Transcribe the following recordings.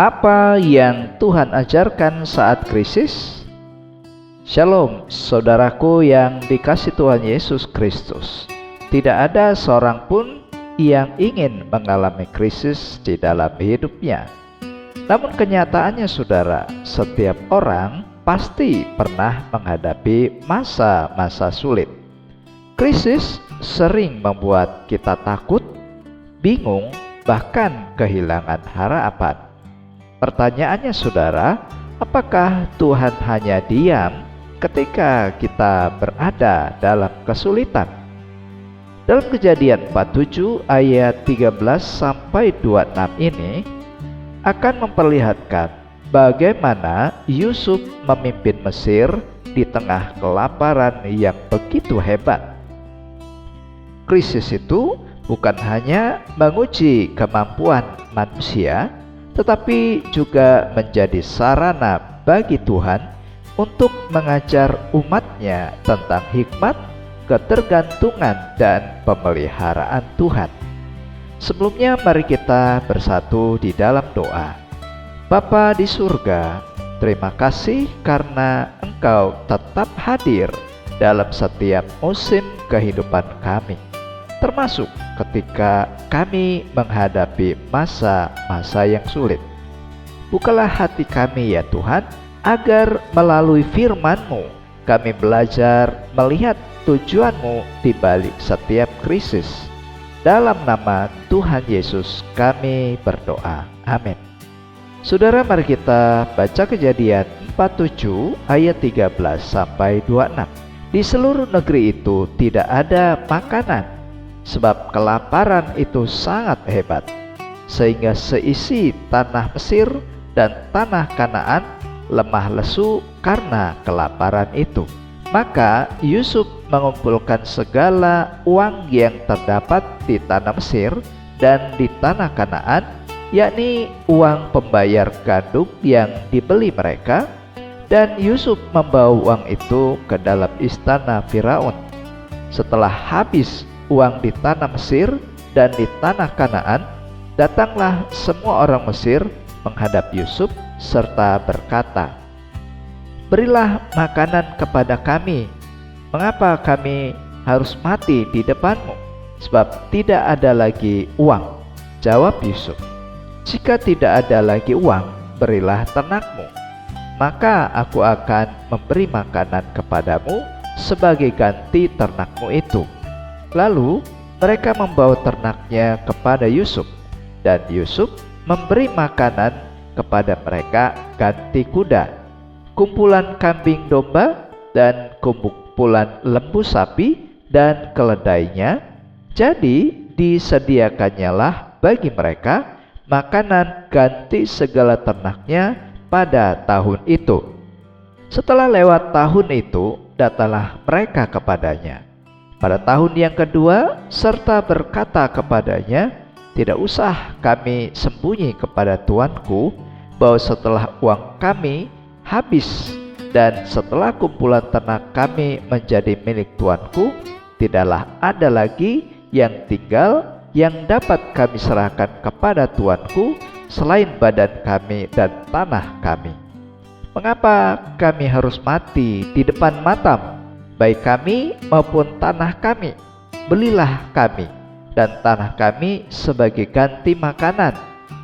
Apa yang Tuhan ajarkan saat krisis? Shalom, saudaraku yang dikasihi Tuhan Yesus Kristus. Tidak ada seorang pun yang ingin mengalami krisis di dalam hidupnya. Namun kenyataannya saudara, setiap orang pasti pernah menghadapi masa-masa sulit. Krisis sering membuat kita takut, bingung, bahkan kehilangan harapan. Pertanyaannya saudara, apakah Tuhan hanya diam ketika kita berada dalam kesulitan? Dalam Kejadian 47 ayat 13-26 ini akan memperlihatkan bagaimana Yusuf memimpin Mesir di tengah kelaparan yang begitu hebat. Krisis itu bukan hanya menguji kemampuan manusia, tetapi juga menjadi sarana bagi Tuhan untuk mengajar umatnya tentang hikmat, ketergantungan, dan pemeliharaan Tuhan. Sebelumnya mari kita bersatu di dalam doa. Bapa di surga, terima kasih karena Engkau tetap hadir dalam setiap musim kehidupan kami, termasuk ketika kami menghadapi masa-masa yang sulit. Bukalah hati kami ya Tuhan, agar melalui firman-Mu kami belajar melihat tujuan-Mu di balik setiap krisis. Dalam nama Tuhan Yesus kami berdoa. Amin. Saudara, mari kita baca Kejadian 47 ayat 13-26. Di seluruh negeri itu tidak ada makanan, sebab kelaparan itu sangat hebat, sehingga seisi tanah Mesir dan tanah Kanaan lemah lesu karena kelaparan itu. Maka Yusuf mengumpulkan segala uang yang terdapat di tanah Mesir dan di tanah Kanaan, yakni uang pembayar gandum yang dibeli mereka, dan Yusuf membawa uang itu ke dalam istana Firaun. Setelah habis uang di tanah Mesir dan di tanah Kanaan, datanglah semua orang Mesir menghadap Yusuf serta berkata, "Berilah makanan kepada kami. Mengapa kami harus mati di depanmu? Sebab tidak ada lagi uang." Jawab Yusuf, "Jika tidak ada lagi uang, berilah ternakmu. Maka aku akan memberi makanan kepadamu sebagai ganti ternakmu itu." Lalu mereka membawa ternaknya kepada Yusuf, dan Yusuf memberi makanan kepada mereka ganti kuda, kumpulan kambing domba, dan kumpulan lembu sapi dan keledainya. Jadi disediakannyalah bagi mereka makanan ganti segala ternaknya pada tahun itu. Setelah lewat tahun itu, datanglah mereka kepadanya pada tahun yang kedua, serta berkata kepadanya, "Tidak usah kami sembunyi kepada tuanku bahwa setelah uang kami habis dan setelah kumpulan ternak kami menjadi milik tuanku, tidaklah ada lagi yang tinggal yang dapat kami serahkan kepada tuanku selain badan kami dan tanah kami. Mengapa kami harus mati di depan matamu, baik kami maupun tanah kami? Belilah kami dan tanah kami sebagai ganti makanan,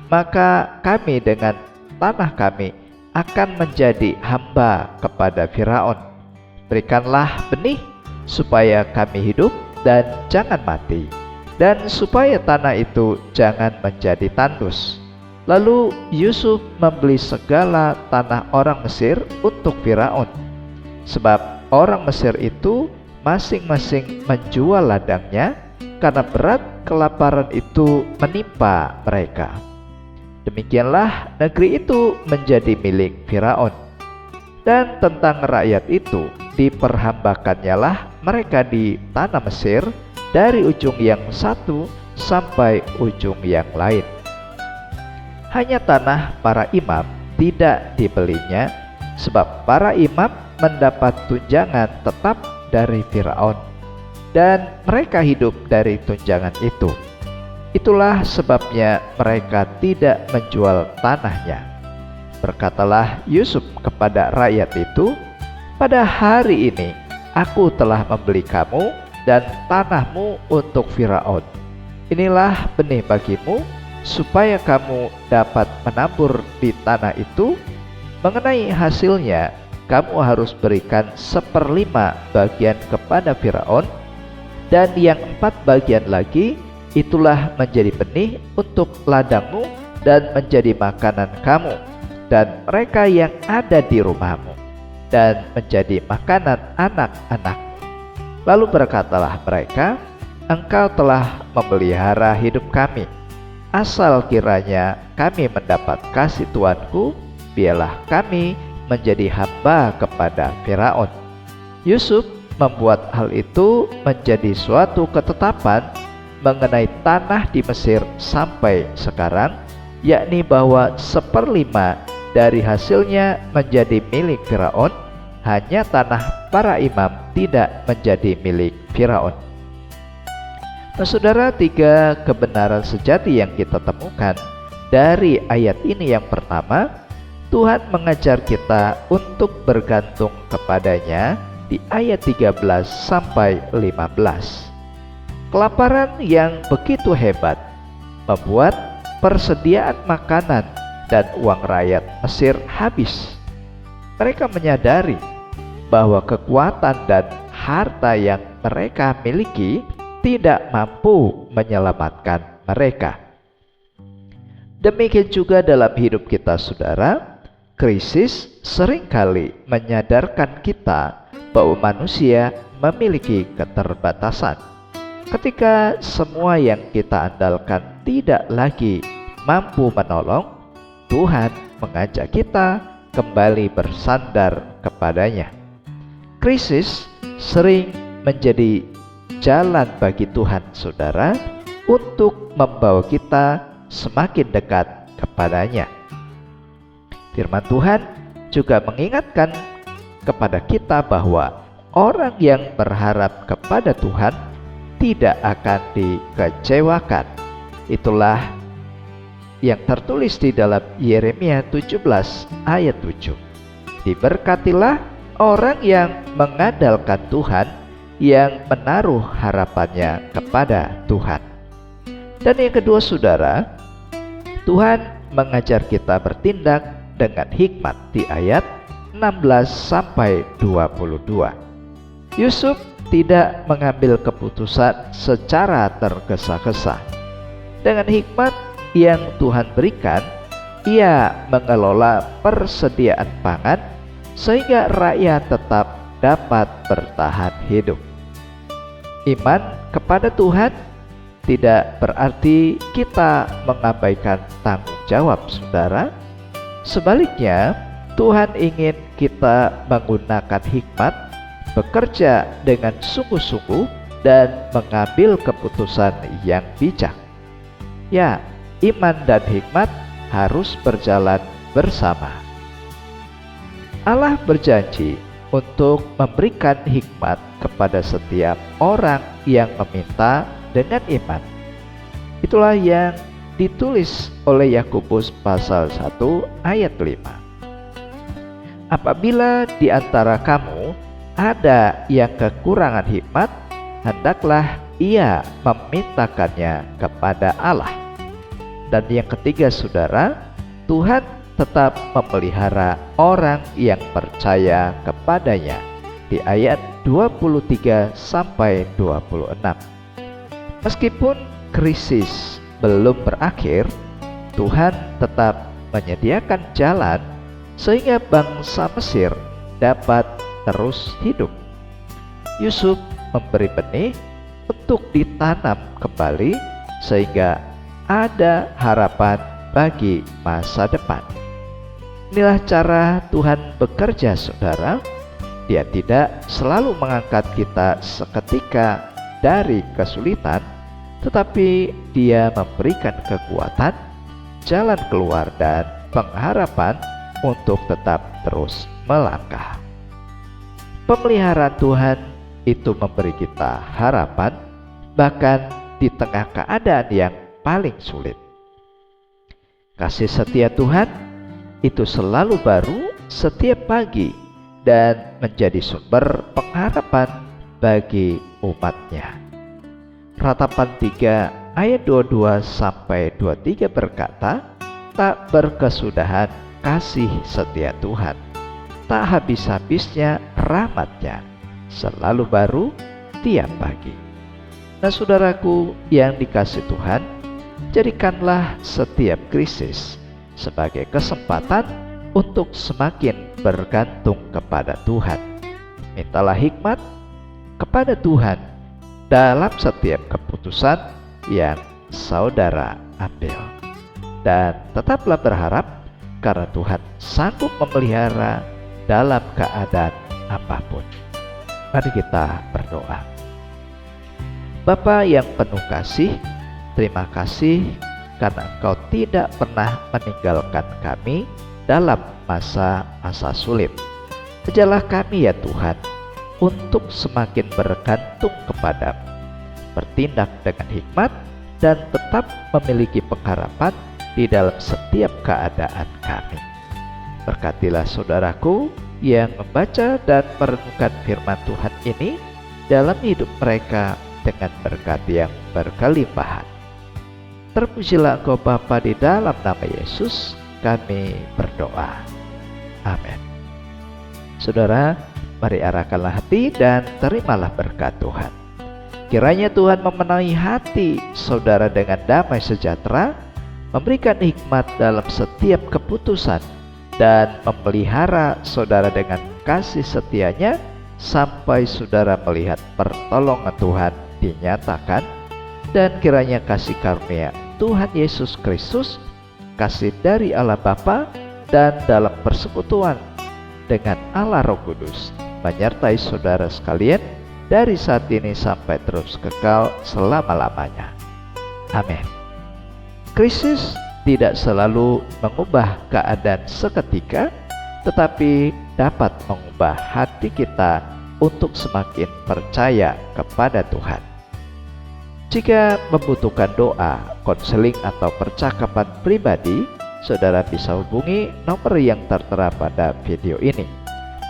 maka kami dengan tanah kami akan menjadi hamba kepada Firaun. Berikanlah benih supaya kami hidup dan jangan mati, dan supaya tanah itu jangan menjadi tandus." Lalu Yusuf membeli segala tanah orang Mesir untuk Firaun, sebab orang Mesir itu masing-masing menjual ladangnya karena berat kelaparan itu menimpa mereka. Demikianlah negeri itu menjadi milik Firaun. Dan tentang rakyat itu, diperhambakannyalah mereka di tanah Mesir dari ujung yang satu sampai ujung yang lain. Hanya tanah para imam tidak dibelinya, sebab para imam mendapat tunjangan tetap dari Firaun, dan mereka hidup dari tunjangan itu. Itulah sebabnya mereka tidak menjual tanahnya. Berkatalah Yusuf kepada rakyat itu, "Pada hari ini aku telah membeli kamu dan tanahmu untuk Firaun. Inilah benih bagimu, supaya kamu dapat menabur di tanah itu. Mengenai hasilnya, kamu harus berikan 1/5 bagian kepada Firaun, dan yang 4 bagian lagi itulah menjadi benih untuk ladangmu dan menjadi makanan kamu dan mereka yang ada di rumahmu, dan menjadi makanan anak-anak." Lalu berkatalah mereka, "Engkau telah memelihara hidup kami. Asal kiranya kami mendapat kasih Tuanku, biarlah kami menjadi hamba kepada Firaun." Yusuf membuat hal itu menjadi suatu ketetapan mengenai tanah di Mesir sampai sekarang, yakni bahwa 1/5 dari hasilnya menjadi milik Firaun, hanya tanah para imam tidak menjadi milik Firaun. Nah, saudara, 3 kebenaran sejati yang kita temukan dari ayat ini. Yang pertama, Tuhan mengajar kita untuk bergantung kepadanya di ayat 13 sampai 15. Kelaparan yang begitu hebat membuat persediaan makanan dan uang rakyat Mesir habis. Mereka menyadari bahwa kekuatan dan harta yang mereka miliki tidak mampu menyelamatkan mereka. Demikian juga dalam hidup kita, saudara. Krisis seringkali menyadarkan kita bahwa manusia memiliki keterbatasan. Ketika semua yang kita andalkan tidak lagi mampu menolong, Tuhan mengajak kita kembali bersandar kepadanya. Krisis sering menjadi jalan bagi Tuhan, saudara, untuk membawa kita semakin dekat kepadanya. Firman Tuhan juga mengingatkan kepada kita bahwa orang yang berharap kepada Tuhan tidak akan dikecewakan. Itulah yang tertulis di dalam Yeremia 17 ayat 7. Diberkatilah orang yang mengandalkan Tuhan, yang menaruh harapannya kepada Tuhan. Dan yang kedua, saudara, Tuhan mengajar kita bertindak dengan hikmat di ayat 16 sampai 22. Yusuf tidak mengambil keputusan secara tergesa-gesa. Dengan hikmat yang Tuhan berikan, ia mengelola persediaan pangan sehingga rakyat tetap dapat bertahan hidup. Iman kepada Tuhan tidak berarti kita mengabaikan tanggung jawab, saudara. Sebaliknya, Tuhan ingin kita menggunakan hikmat, bekerja dengan sungguh-sungguh, dan mengambil keputusan yang bijak. Ya, iman dan hikmat harus berjalan bersama. Allah berjanji untuk memberikan hikmat kepada setiap orang yang meminta dengan iman. Itulah yang ditulis oleh Yakobus pasal 1 ayat 5. Apabila di antara kamu ada yang kekurangan hikmat, hendaklah ia memintakannya kepada Allah. Dan yang ketiga, saudara, Tuhan tetap memelihara orang yang percaya kepadanya di ayat 23 sampai 26. Meskipun krisis belum berakhir, Tuhan tetap menyediakan jalan sehingga bangsa Mesir dapat terus hidup. Yusuf memberi benih untuk ditanam kembali sehingga ada harapan bagi masa depan. Inilah cara Tuhan bekerja, saudara. Dia tidak selalu mengangkat kita seketika dari kesulitan, tetapi Dia memberikan kekuatan, jalan keluar, dan pengharapan untuk tetap terus melangkah. Pemeliharaan Tuhan itu memberi kita harapan, bahkan di tengah keadaan yang paling sulit. Kasih setia Tuhan itu selalu baru setiap pagi dan menjadi sumber pengharapan bagi umatnya. Ratapan 3 ayat 22 sampai 23 berkata, tak berkesudahan kasih setia Tuhan, tak habis-habisnya rahmat-Nya, selalu baru tiap pagi. Nah, saudaraku yang dikasihi Tuhan, jadikanlah setiap krisis sebagai kesempatan untuk semakin bergantung kepada Tuhan. Mintalah hikmat kepada Tuhan dalam setiap keputusan yang saudara ambil. Dan tetaplah berharap karena Tuhan sanggup memelihara dalam keadaan apapun. Mari kita berdoa. Bapa yang penuh kasih, terima kasih karena Engkau tidak pernah meninggalkan kami dalam masa-masa sulit. Ajarlah kami ya Tuhan untuk semakin bergantung kepadamu, bertindak dengan hikmat dan tetap memiliki pengharapan di dalam setiap keadaan kami. Berkatilah saudaraku yang membaca dan merenungkan firman Tuhan ini dalam hidup mereka dengan berkat yang berkelimpahan. Terpujilah Engkau Bapa, di dalam nama Yesus kami berdoa. Amin. Saudara, mari arahkanlah hati dan terimalah berkat Tuhan. Kiranya Tuhan memenuhi hati saudara dengan damai sejahtera, memberikan hikmat dalam setiap keputusan, dan memelihara saudara dengan kasih setia-Nya sampai saudara melihat pertolongan Tuhan dinyatakan. Dan kiranya kasih karunia Tuhan Yesus Kristus, kasih dari Allah Bapa, dan dalam persekutuan dengan Allah Roh Kudus menyertai saudara sekalian dari saat ini sampai terus kekal selama-lamanya. Amin. Krisis tidak selalu mengubah keadaan seketika, tetapi dapat mengubah hati kita untuk semakin percaya kepada Tuhan. Jika membutuhkan doa, konseling, atau percakapan pribadi, saudara bisa hubungi nomor yang tertera pada video ini.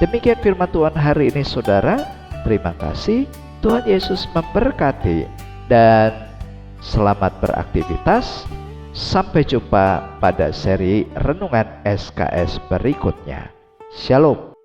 Demikian firman Tuhan hari ini saudara. Terima kasih, Tuhan Yesus memberkati, dan selamat beraktivitas. Sampai jumpa pada seri Renungan SKS berikutnya. Shalom.